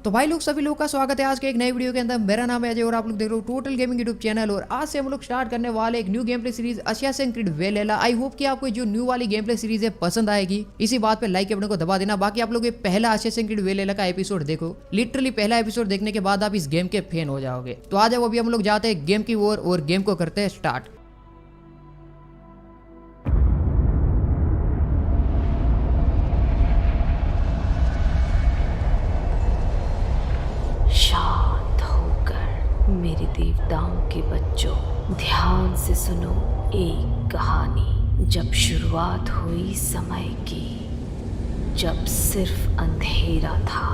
तो भाई लोग सभी लोग का स्वागत है आज के एक नई वीडियो के अंदर। मेरा नाम है अजय और आप लोग देख रहे हो टोटल गेमिंग यूट्यूब चैनल। और आज से हम लोग स्टार्ट करने वाले एक new game play series Assassin's Creed Valhalla. I hope कि आपको जो न्यू वाली गेम प्ले सीरीज है पसंद आएगी। इसी बात पे लाइक के बटन को दबा देना। बाकी आप लोग ये पहला असियासिन क्रीड वैलहल्ला का एपिसोड देखो। लिटरली पहला एपिसोड देखने के बाद आप इस गेम के फैन हो जाओगे। तो आ जाओ अभी हम लोग जाते हैं गेम की ओर और गेम को करते हैं स्टार्ट। शांत होकर मेरे देवताओं के बच्चों, ध्यान से सुनो एक कहानी। जब शुरुआत हुई समय की, जब सिर्फ अंधेरा था,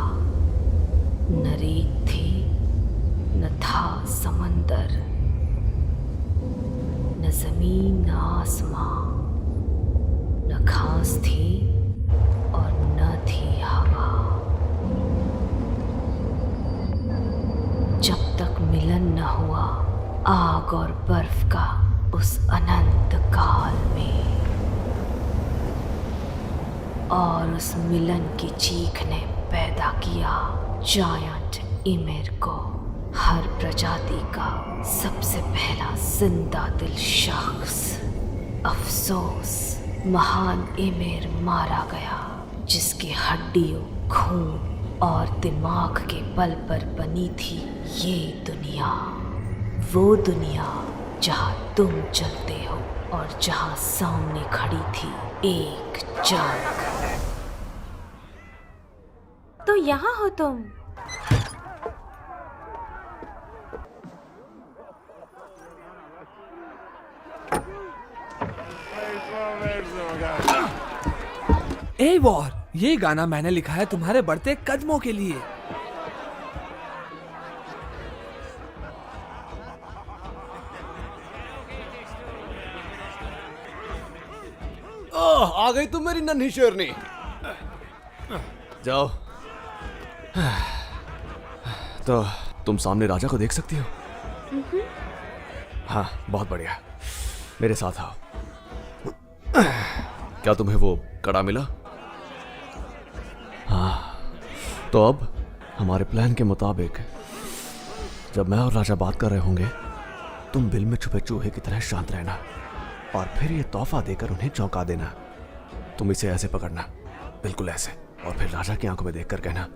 न रेत थी, न था समंदर, न जमीन, न आसमां, न घास थी और न थी हवा। जब तक मिलन न हुआ आग और बर्फ का उस अनंत काल में, और उस मिलन की चीख ने पैदा किया जायंट ईमेर को, हर प्रजाति का सबसे पहला जिंदा दिल शख्स। अफसोस, महान ईमेर मारा गया, जिसकी हड्डियों, खून और दिमाग के बल पर बनी थी ये दुनिया। वो दुनिया जहाँ तुम चलते हो और जहाँ सामने खड़ी थी एक जंग। तो यहाँ हो तुम। ए वॉर, ये गाना मैंने लिखा है तुम्हारे बढ़ते कदमों के लिए। ओह, आ गई तुम मेरी नन्ही शेरनी। जाओ। तो तुम सामने राजा को देख सकती हो? हाँ, बहुत बढ़िया। मेरे साथ आओ। क्या तुम्हें वो कड़ा मिला? हाँ, तो अब हमारे प्लान के मुताबिक जब मैं और राजा बात कर रहे होंगे, तुम बिल में छुपे चूहे की तरह शांत रहना और फिर ये तोहफा देकर उन्हें चौंका देना। तुम इसे ऐसे पकड़ना, बिल्कुल ऐसे, और फिर राजा की आंखों में देखकर कहना,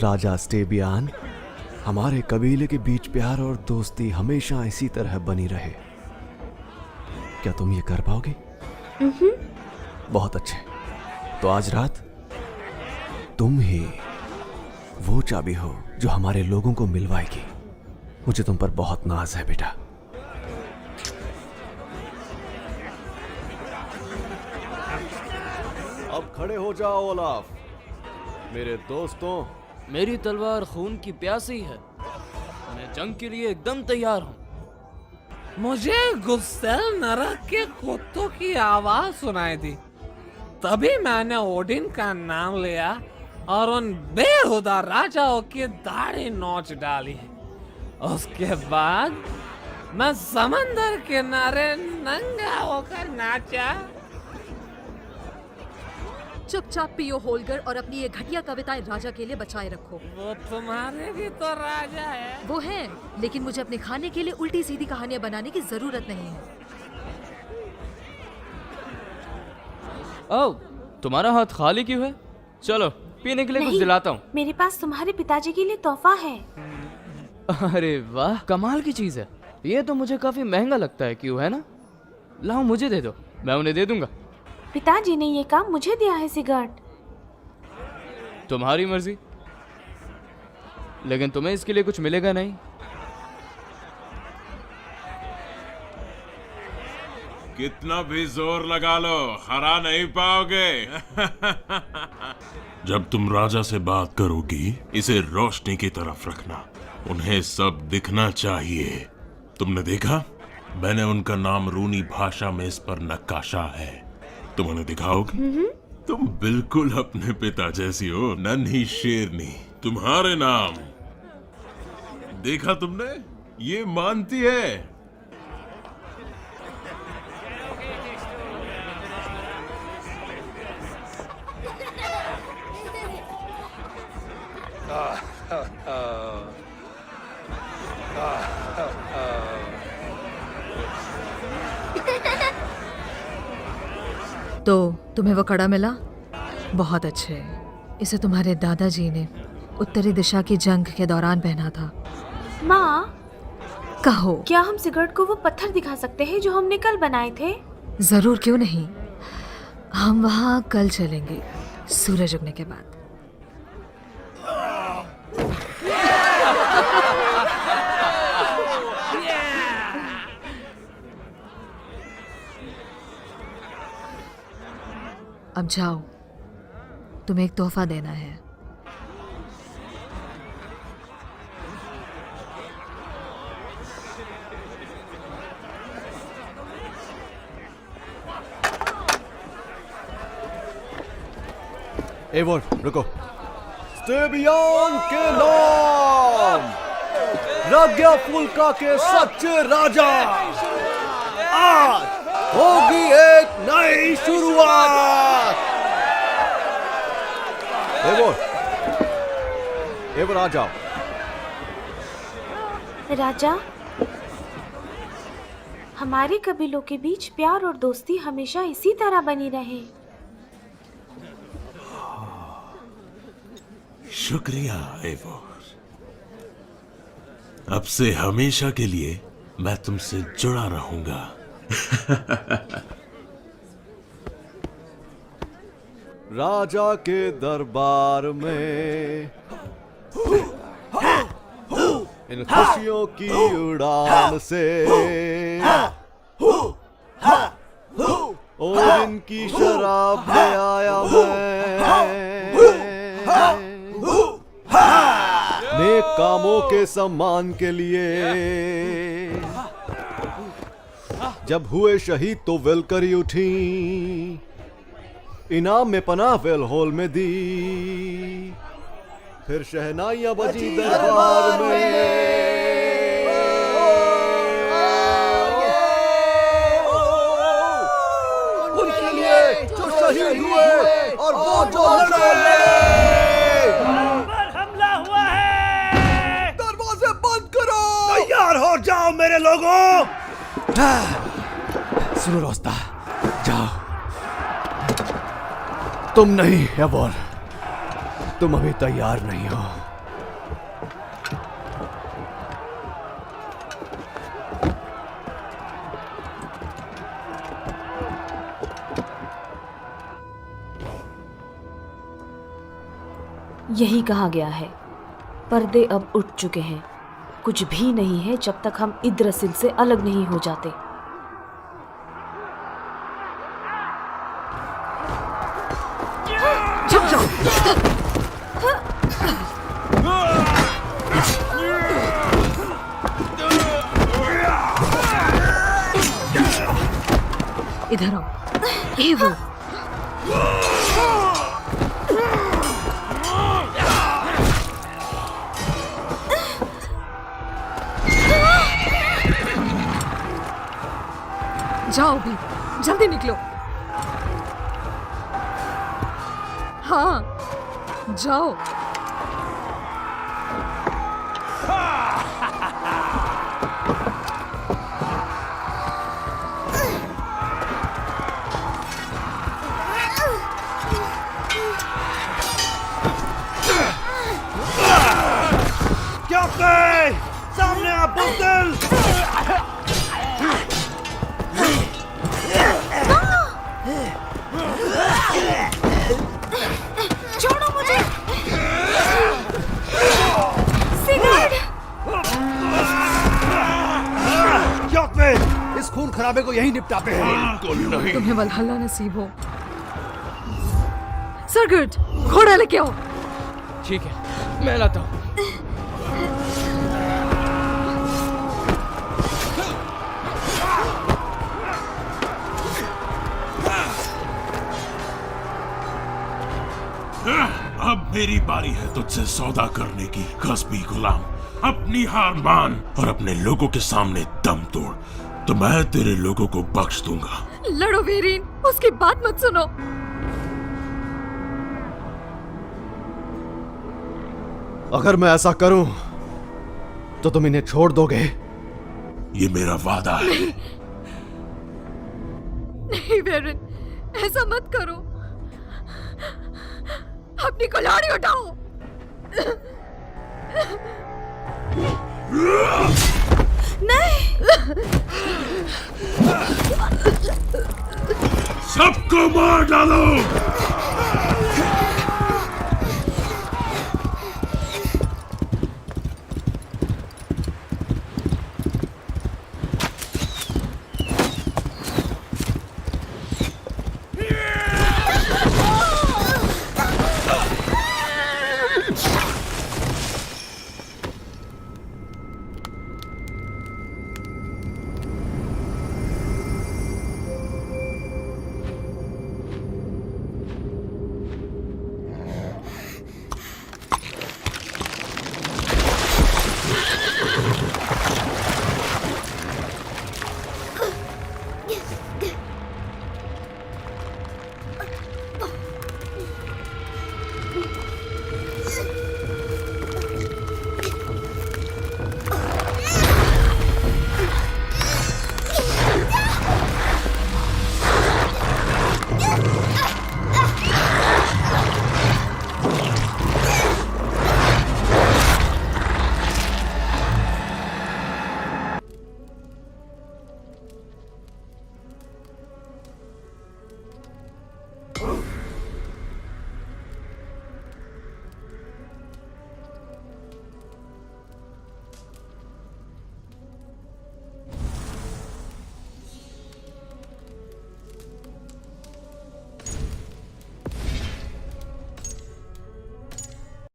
राजा स्टेबियान, हमारे कबीले के बीच प्यार और दोस्ती हमेशा इसी तरह बनी रहे। क्या तुम ये कर पाओगे? बहुत अच्छे। तो आज रात तुम ही वो चाबी हो जो हमारे लोगों को मिलवाएगी। मुझे तुम पर बहुत नाज है बेटा। अब खड़े हो जाओ ओलाफ। मेरे दोस्तों, मेरी तलवार खून की प्यासी है। मैं जंग के लिए एकदम तैयार हूँ। मुझे गुस्से नरक के कुत्तों की आवाज सुनाई दी, तभी मैंने ओडिन का नाम लिया और उन बेहुदा राजाओं की दाढ़ी नोच डाली। उसके बाद मैं समंदर किनारे नंगा होकर नाचा। चुपचाप पियो होलगर और अपनी ये घटिया कविताएं राजा के लिए बचाए रखो। वो तुम्हारे भी तो राजा है। वो है, लेकिन मुझे अपने खाने के लिए उल्टी सीधी कहानियां बनाने की जरूरत नहीं है। ओह, तुम्हारा हाथ खाली क्यों है? चलो पीने के लिए कुछ दिलाता हूँ। मेरे पास तुम्हारे पिताजी के लिए तोहफा है। अरे वाह, कमाल की चीज है। ये तो मुझे काफी महंगा लगता है, क्यों है ना? लाओ मुझे दे दो, मैं उन्हें दे दूंगा। पिताजी ने ये काम मुझे दिया है सिगरेट। तुम्हारी मर्जी, लेकिन तुम्हें इसके लिए कुछ मिलेगा नहीं। कितना भी जोर लगा लो, हरा नहीं पाओगे। जब तुम राजा से बात करोगी, इसे रोशनी की तरफ रखना। उन्हें सब दिखना चाहिए। तुमने देखा? मैंने उनका नाम रूनी भाषा में इस पर नक्काशा है। तुम उन्हें दिखाओगे? तुम बिल्कुल अपने पिता जैसी हो, नन्ही शेरनी। तुम्हारे नाम देखा तुमने? ये मानती है। तो तुम्हें वो कड़ा मिला? बहुत अच्छे। इसे तुम्हारे दादाजी ने उत्तरी दिशा की जंग के दौरान पहना था। माँ, कहो। क्या हम सिगरेट को वो पत्थर दिखा सकते हैं जो हमने कल बनाए थे? जरूर, क्यों नहीं। हम वहाँ कल चलेंगे सूरज उगने के बाद। अब जाओ, तुम्हें एक तोहफा देना है। एवर रुको। स्टेबियन के नाम, राज्ञा फुल्का के सच्चे राजा, आज होगी एक नई शुरुआत। एवर आ जाओ। राजा, हमारे कबीलों के बीच प्यार और दोस्ती हमेशा इसी तरह बनी रहे। शुक्रिया एवोर। अब से हमेशा के लिए मैं तुमसे जुड़ा रहूंगा। राजा के दरबार में इन खुशियों की उड़ान से और इनकी शराब में आया मैं, नेक कामों के सम्मान के लिए। जब हुए शहीद तो वेलकरी उठी, इनाम में पनाह वेल हॉल में दी, फिर शहनाइयां बजी दरबार में। उनके लिए जो शहीद हुए और वो जो लड़े। हमला हुआ है। दरवाजे बंद करो। तैयार हो जाओ मेरे लोगों। सुनो रोस्ता, जाओ। तुम नहीं एवोर, तुम अभी तैयार नहीं हो। यही कहा गया है, पर्दे अब उठ चुके हैं। कुछ भी नहीं है जब तक हम इद्रसिल से अलग नहीं हो जाते। इधर आओ। ये वो जाओ भी, जल्दी निकलो। हाँ, जाओ। कैप्टन, सामने आप बुज़दिल। छोड़ो मुझे। सिगरेट। कैप्टन, इस खून खराबे को यही निपटाते हैं। तुम्हें वल्हल्ला नसीब हो। सरगुड, घोड़ा लेके आओ। ठीक है, मैं लाता हूँ। अब मेरी बारी है तुझसे सौदा करने की, कस्बी गुलाम। अपनी हार मान और अपने लोगों के सामने दम तोड़, तो मैं तेरे लोगों को बख्श दूंगा। लड़ो वीरीन, उसकी बात मत सुनो। अगर मैं ऐसा करूं तो तुम इन्हें छोड़ दोगे? ये मेरा वादा है। नहीं वेरन, ऐसा मत करो। अपनी कुल्हाड़ी उठाओ। सबको मार डालो।